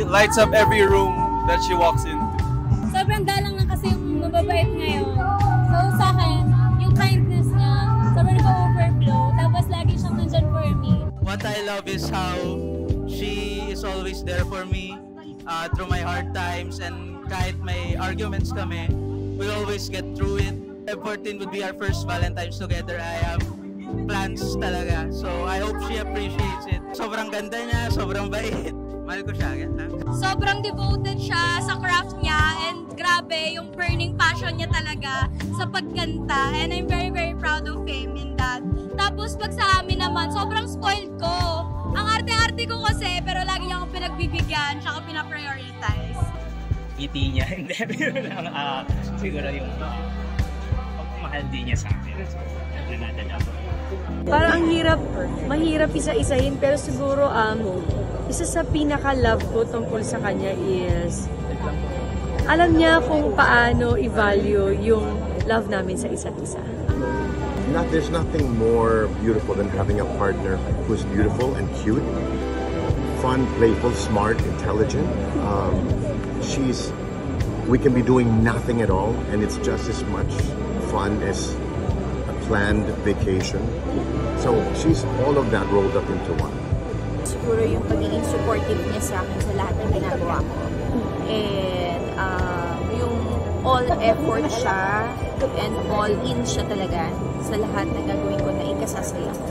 lights up every room that she walks into. Sobrang dalang lang kasi yung mababait ngayon. So sa akin, yung kindness niya, sobrang nag-overflow. Tapos lagi siyang nandyan for me. What I love is how she is always there for me through my hard times, and kahit may arguments kami, we always get through it. February 14 would be our first Valentine's together. I have plans talaga. So I hope she appreciates it. Sobrang ganda niya, sobrang bait. Mahal ko siya, ganda. Sobrang devoted siya sa craft niya, and grabe yung burning passion niya talaga sa pagkanta, and I'm very very proud of him in that. Tapos pag sa amin naman, sobrang spoiled ko. Ang arte-arte ko kasi, pero lagi niya akong pinagbibigyan, tsaka pinaprioritize. Ngiti niya, hindi. Siguro yung pagmamahal din niya sa akin. Nanadala ko. Parang mahirap isa-isahin, pero siguro isa sa pinaka-love ko tungkol sa kanya is alam niya kung paano i-value yung love namin sa isa't isa. There's nothing more beautiful than having a partner who's beautiful and cute, fun, playful, smart, intelligent. We can be doing nothing at all, and it's just as much fun as a planned vacation. So she's all of that rolled up into one. Siguro yung pagiging supportive niya sa akin sa lahat ng ginagawa ko. And yung all effort siya and all in siya talaga sa lahat ng gagawin ko na ikasasaya ko.